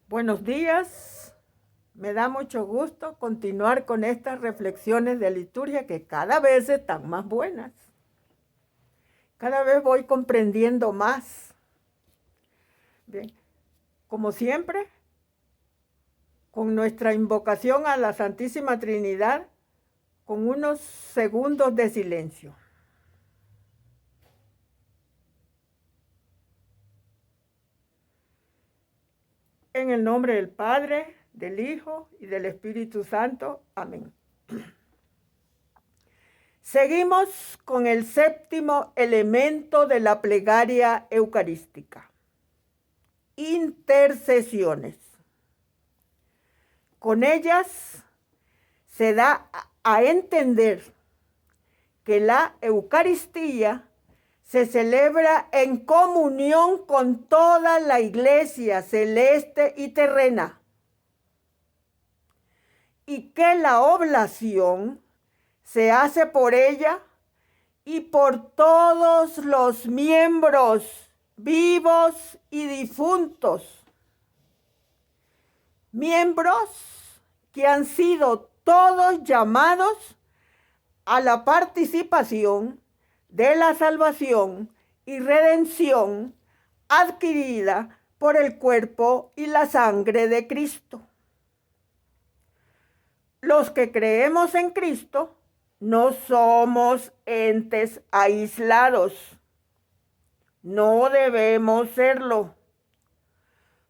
Buenos días, me da mucho gusto continuar con estas reflexiones de liturgia que cada vez están más buenas. Cada vez voy comprendiendo más. Bien, como siempre, con nuestra invocación a la Santísima Trinidad, con unos segundos de silencio. En el nombre del Padre, del Hijo y del Espíritu Santo. Amén. Seguimos con el séptimo elemento de la plegaria eucarística: intercesiones. Con ellas se da a entender que la Eucaristía se celebra en comunión con toda la Iglesia celeste y terrena, y que la oblación se hace por ella y por todos los miembros vivos y difuntos, miembros que han sido todos llamados a la participación de la salvación y redención adquirida por el cuerpo y la sangre de Cristo. Los que creemos en Cristo no somos entes aislados. No debemos serlo.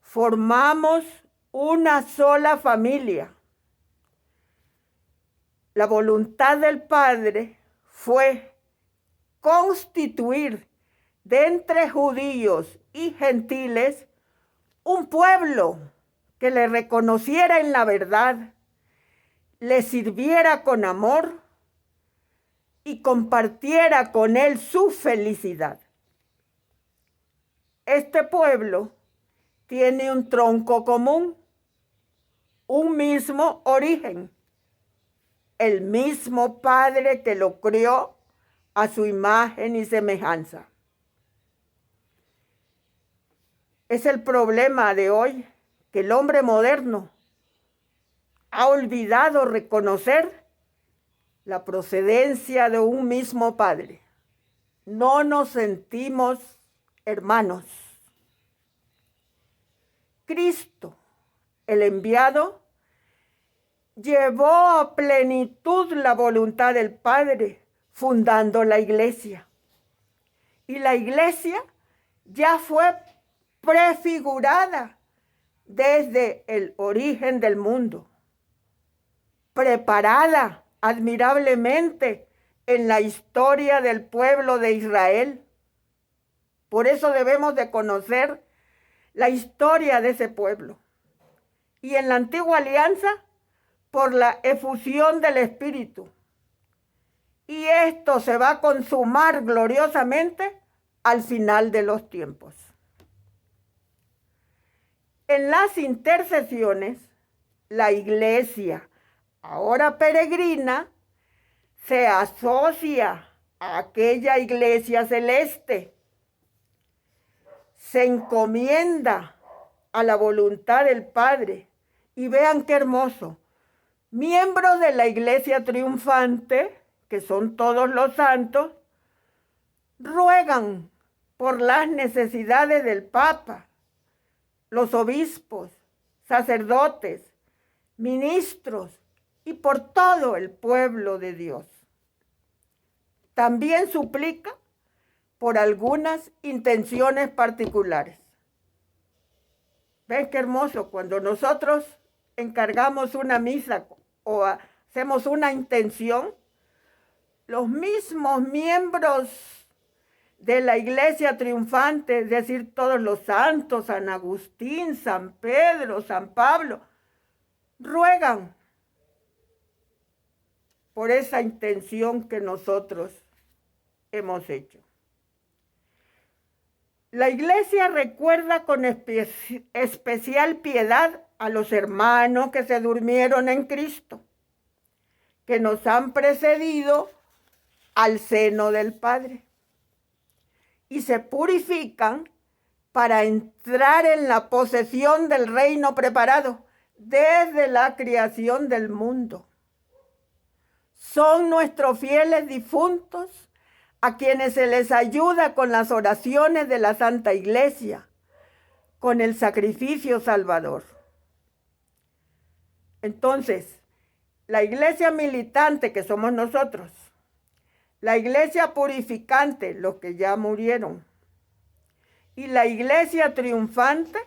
Formamos una sola familia. La voluntad del Padre fue constituir de entre judíos y gentiles un pueblo que le reconociera en la verdad, le sirviera con amor y compartiera con él su felicidad. Este pueblo tiene un tronco común, un mismo origen, el mismo Padre que lo crió a su imagen y semejanza. Es el problema de hoy, que el hombre moderno ha olvidado reconocer la procedencia de un mismo Padre. No nos sentimos hermanos. Cristo, el enviado, llevó a plenitud la voluntad del Padre, fundando la Iglesia. Y la Iglesia ya fue prefigurada desde el origen del mundo, preparada admirablemente en la historia del pueblo de Israel. Por eso debemos de conocer la historia de ese pueblo. Y en la antigua alianza, por la efusión del Espíritu. Y esto se va a consumar gloriosamente al final de los tiempos. En las intercesiones, la Iglesia, ahora peregrina, se asocia a aquella Iglesia celeste, se encomienda a la voluntad del Padre. Y vean qué hermoso. Miembros de la Iglesia triunfante, que son todos los santos, ruegan por las necesidades del Papa, los obispos, sacerdotes, ministros y por todo el pueblo de Dios. También suplica por algunas intenciones particulares. ¿Ven qué hermoso? Cuando nosotros encargamos una misa o hacemos una intención, los mismos miembros de la Iglesia triunfante, es decir, todos los santos, San Agustín, San Pedro, San Pablo, ruegan por esa intención que nosotros hemos hecho. La Iglesia recuerda con especial piedad a los hermanos que se durmieron en Cristo, que nos han precedido al seno del Padre, y se purifican para entrar en la posesión del reino preparado desde la creación del mundo. Son nuestros fieles difuntos a quienes se les ayuda con las oraciones de la Santa Iglesia, con el sacrificio salvador. Entonces, la iglesia militante, que somos nosotros, la iglesia purificante, los que ya murieron, y la iglesia triunfante,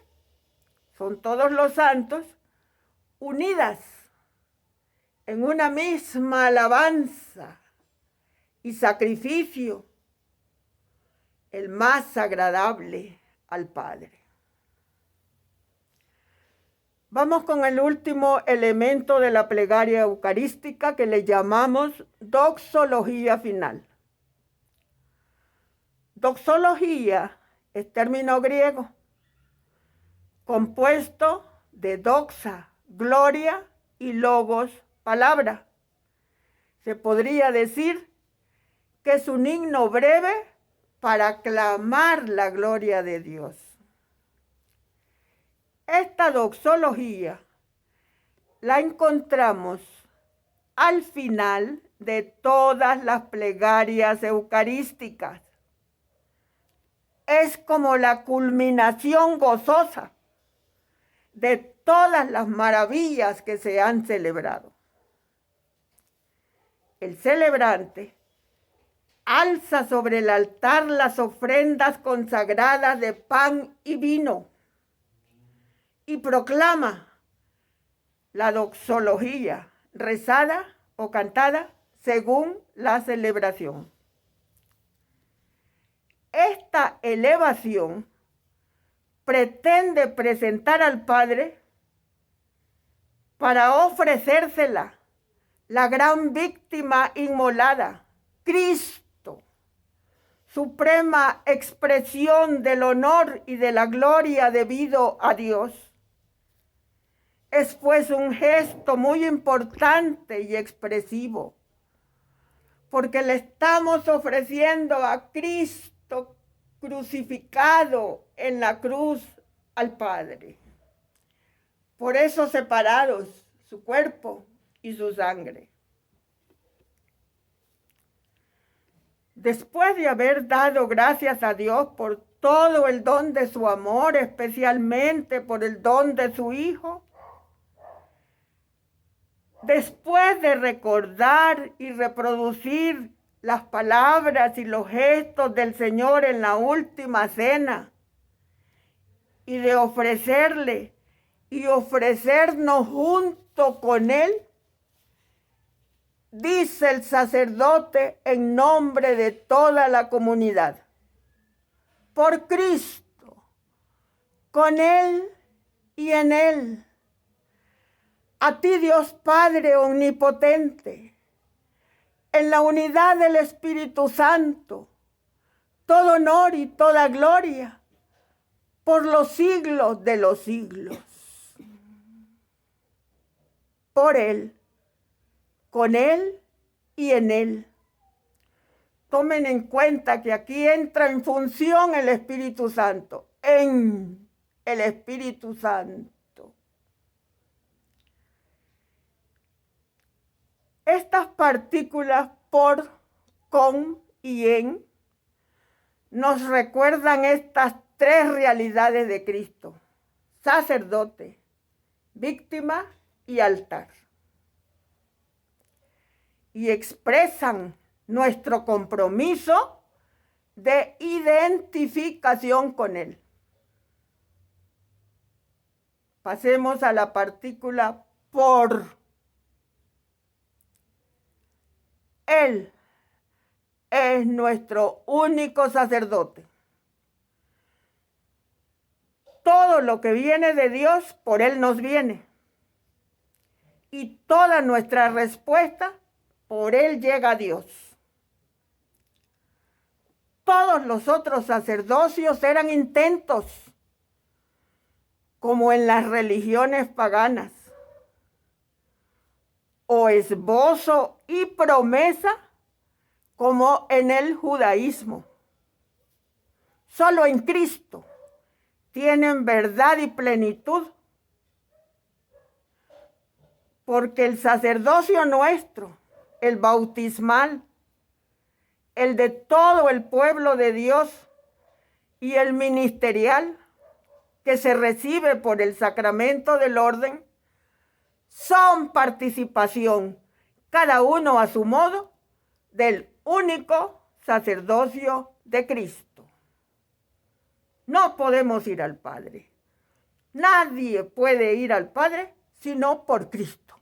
son todos los santos, unidas en una misma alabanza y sacrificio, el más agradable al Padre. Vamos con el último elemento de la plegaria eucarística que le llamamos doxología final. Doxología es término griego, compuesto de doxa, gloria, y logos, palabra. Se podría decir que es un himno breve para aclamar la gloria de Dios. Esta doxología la encontramos al final de todas las plegarias eucarísticas. Es como la culminación gozosa de todas las maravillas que se han celebrado. El celebrante alza sobre el altar las ofrendas consagradas de pan y vino y proclama la doxología rezada o cantada según la celebración. Esta elevación pretende presentar al Padre para ofrecérsela, la gran víctima inmolada, Cristo, suprema expresión del honor y de la gloria debido a Dios. Es pues un gesto muy importante y expresivo, porque le estamos ofreciendo a Cristo crucificado en la cruz al Padre. Por eso separados, su cuerpo y su sangre. Después de haber dado gracias a Dios por todo el don de su amor, especialmente por el don de su Hijo, después de recordar y reproducir las palabras y los gestos del Señor en la última cena, y de ofrecerle y ofrecernos junto con Él, dice el sacerdote en nombre de toda la comunidad: por Cristo, con Él y en Él, a ti Dios Padre omnipotente, en la unidad del Espíritu Santo, todo honor y toda gloria por los siglos de los siglos. Por Él, con Él y en Él. Tomen en cuenta que aquí entra en función el Espíritu Santo, en el Espíritu Santo. Estas partículas por, con y en nos recuerdan estas tres realidades de Cristo: sacerdote, víctima y altar. Y expresan nuestro compromiso de identificación con Él. Pasemos a la partícula por. Él es nuestro único sacerdote. Todo lo que viene de Dios, por Él nos viene. Y toda nuestra respuesta, por Él llega a Dios. Todos los otros sacerdocios eran intentos, como en las religiones paganas, o esbozo y promesa, como en el judaísmo. Solo en Cristo tienen verdad y plenitud, porque el sacerdocio nuestro, el bautismal, el de todo el pueblo de Dios y el ministerial que se recibe por el sacramento del orden, son participación, cada uno a su modo, del único sacerdocio de Cristo. No podemos ir al Padre. Nadie puede ir al Padre sino por Cristo.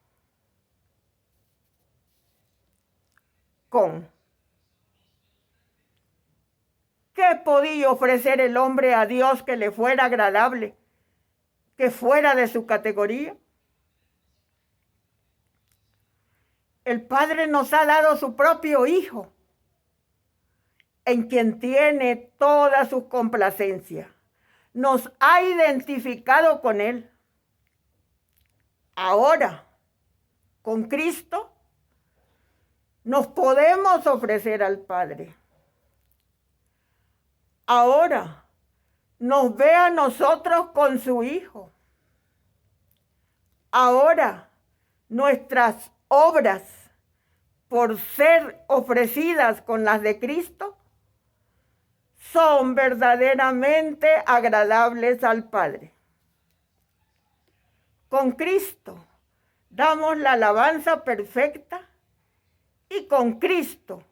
¿Qué podía ofrecer el hombre a Dios que le fuera agradable, que fuera de su categoría? El Padre nos ha dado su propio Hijo, en quien tiene todas sus complacencias. Nos ha identificado con Él. Ahora, con Cristo, nos podemos ofrecer al Padre. Ahora, nos ve a nosotros con su Hijo. Ahora, nuestras obras, por ser ofrecidas con las de Cristo, son verdaderamente agradables al Padre. Con Cristo damos la alabanza perfecta y con Cristo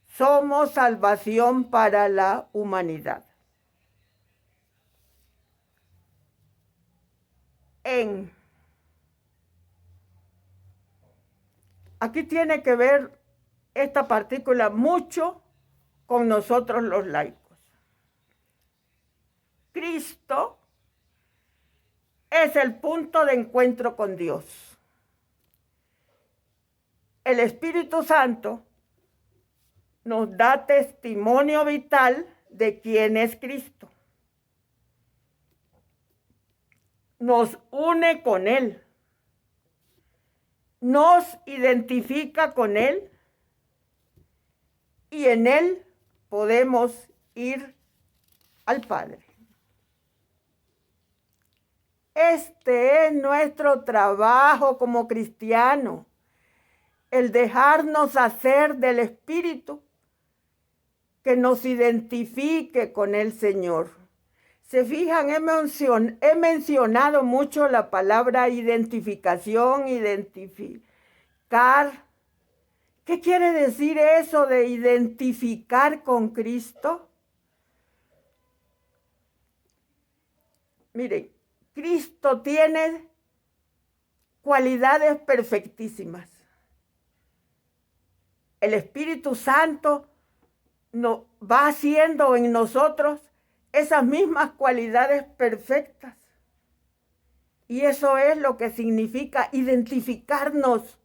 somos salvación para la humanidad. Aquí tiene que ver esta partícula mucho con nosotros los laicos. Cristo es el punto de encuentro con Dios. El Espíritu Santo nos da testimonio vital de quién es Cristo. Nos une con Él. Nos identifica con Él. Y en Él podemos ir al Padre. Este es nuestro trabajo como cristianos, el dejarnos hacer del Espíritu que nos identifique con el Señor. Se fijan, he mencionado mucho la palabra identificación, identificar. ¿Qué quiere decir eso de identificar con Cristo? Miren, Cristo tiene cualidades perfectísimas. El Espíritu Santo va haciendo en nosotros esas mismas cualidades perfectas. Y eso es lo que significa identificarnos.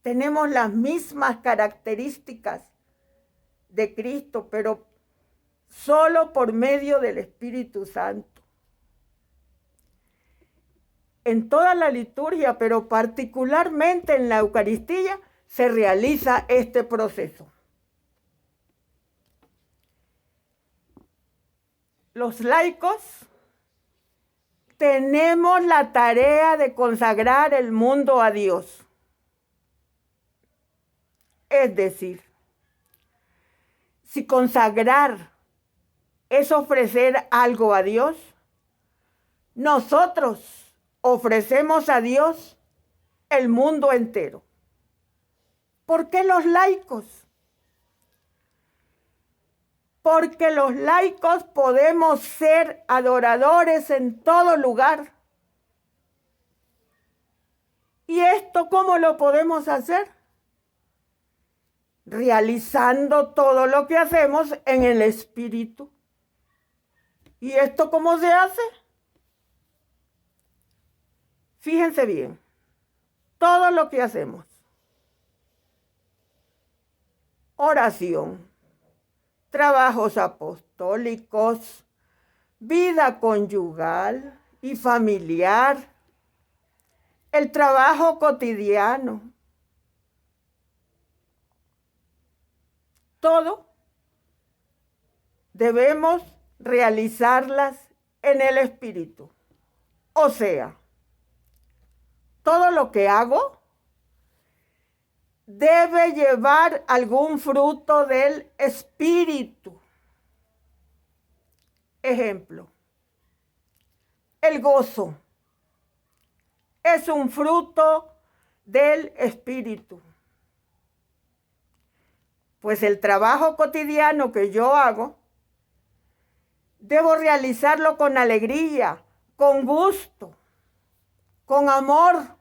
Tenemos las mismas características de Cristo, pero solo por medio del Espíritu Santo. En toda la liturgia, pero particularmente en la Eucaristía, se realiza este proceso. Los laicos tenemos la tarea de consagrar el mundo a Dios. Es decir, si consagrar es ofrecer algo a Dios, nosotros ofrecemos a Dios el mundo entero. ¿Por qué los laicos? Porque los laicos podemos ser adoradores en todo lugar. ¿Y esto cómo lo podemos hacer? Realizando todo lo que hacemos en el Espíritu. ¿Y esto cómo se hace? Fíjense bien, todo lo que hacemos. Oración, trabajos apostólicos, vida conyugal y familiar, el trabajo cotidiano. Todo debemos realizarlas en el Espíritu. O sea, todo lo que hago debe llevar algún fruto del Espíritu. Ejemplo, el gozo es un fruto del Espíritu. Pues el trabajo cotidiano que yo hago, debo realizarlo con alegría, con gusto, con amor.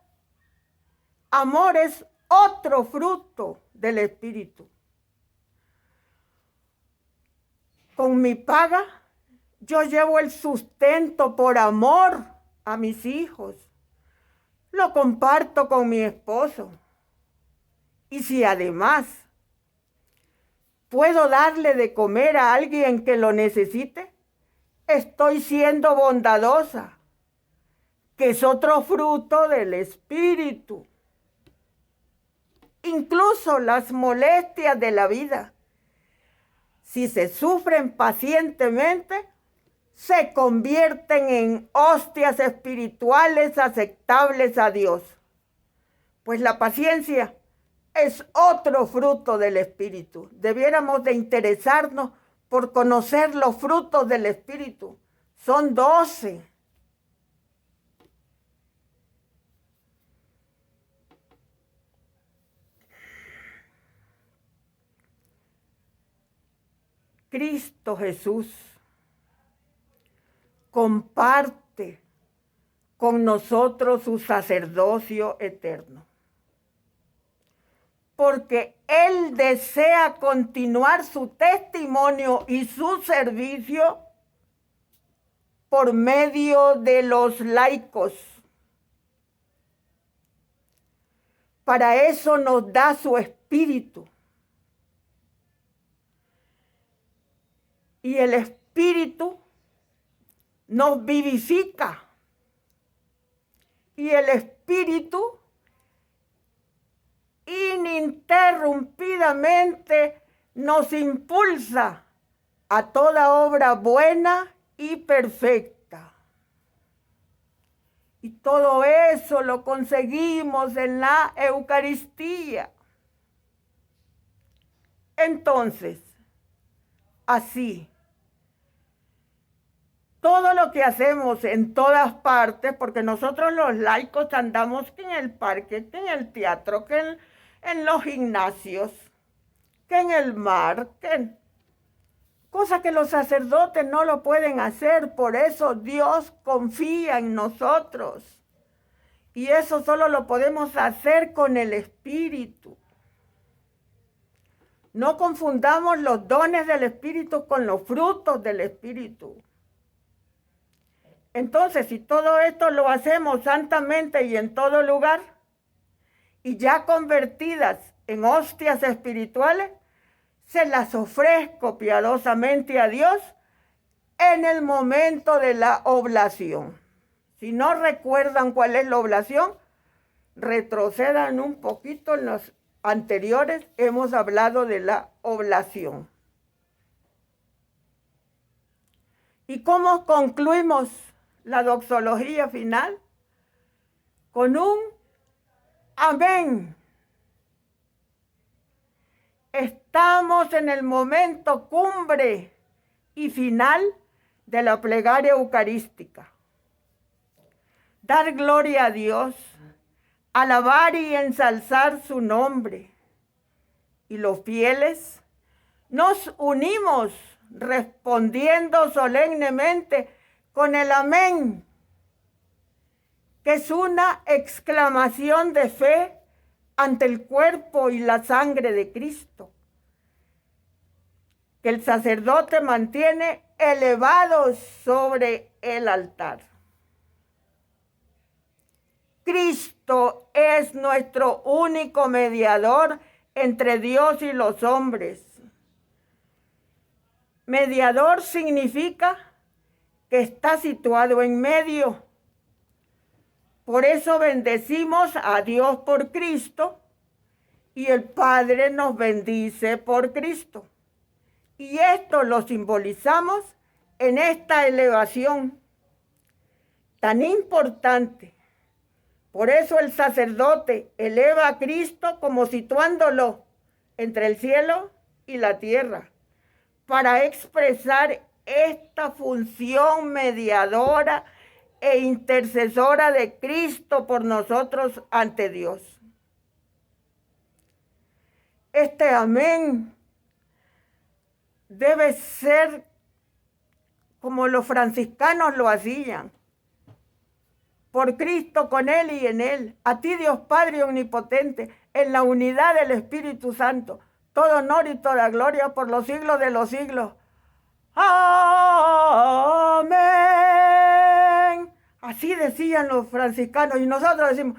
Amor es otro fruto del Espíritu. Con mi paga, yo llevo el sustento por amor a mis hijos. Lo comparto con mi esposo. Y si además puedo darle de comer a alguien que lo necesite, estoy siendo bondadosa, que es otro fruto del Espíritu. Incluso las molestias de la vida, si se sufren pacientemente, se convierten en hostias espirituales aceptables a Dios. Pues la paciencia es otro fruto del Espíritu. Debiéramos de interesarnos por conocer los frutos del Espíritu. Son 12. Cristo Jesús comparte con nosotros su sacerdocio eterno, porque Él desea continuar su testimonio y su servicio por medio de los laicos. Para eso nos da su Espíritu. Y el Espíritu nos vivifica. Y el Espíritu ininterrumpidamente nos impulsa a toda obra buena y perfecta. Y todo eso lo conseguimos en la Eucaristía. Entonces, así, todo lo que hacemos en todas partes, porque nosotros los laicos andamos que en el parque, que en el teatro, que en los gimnasios, que en el mar, cosa que los sacerdotes no lo pueden hacer. Por eso Dios confía en nosotros. Y eso solo lo podemos hacer con el Espíritu. No confundamos los dones del Espíritu con los frutos del Espíritu. Entonces, si todo esto lo hacemos santamente y en todo lugar, y ya convertidas en hostias espirituales, se las ofrezco piadosamente a Dios en el momento de la oblación. Si no recuerdan cuál es la oblación, retrocedan un poquito. En los anteriores hemos hablado de la oblación. ¿Y cómo concluimos la doxología final? Con un amén. Estamos en el momento cumbre y final de la plegaria eucarística. Dar gloria a Dios, alabar y ensalzar su nombre. Y los fieles nos unimos respondiendo solemnemente con el amén, que es una exclamación de fe ante el cuerpo y la sangre de Cristo, que el sacerdote mantiene elevados sobre el altar. Cristo es nuestro único mediador entre Dios y los hombres. Mediador significa que está situado en medio. Por eso bendecimos a Dios por Cristo y el Padre nos bendice por Cristo. Y esto lo simbolizamos en esta elevación tan importante. Por eso el sacerdote eleva a Cristo como situándolo entre el cielo y la tierra, para expresar esta función mediadora e intercesora de Cristo por nosotros ante Dios. Este amén debe ser como los franciscanos lo hacían. Por Cristo, con Él y en Él, a ti Dios Padre Omnipotente, en la unidad del Espíritu Santo, todo honor y toda gloria por los siglos de los siglos. Amén. Así decían los franciscanos y nosotros decimos,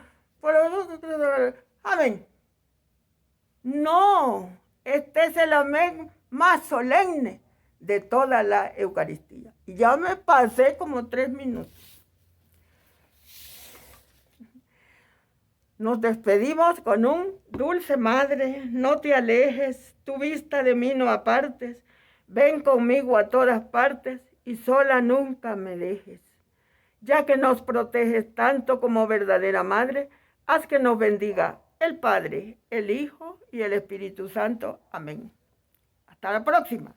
amén. No, este es el amén más solemne de toda la Eucaristía. Y ya me pasé como 3 minutos. Nos despedimos con un dulce madre, no te alejes, tu vista de mí no apartes, ven conmigo a todas partes y sola nunca me dejes. Ya que nos proteges tanto como verdadera madre, haz que nos bendiga el Padre, el Hijo y el Espíritu Santo. Amén. Hasta la próxima.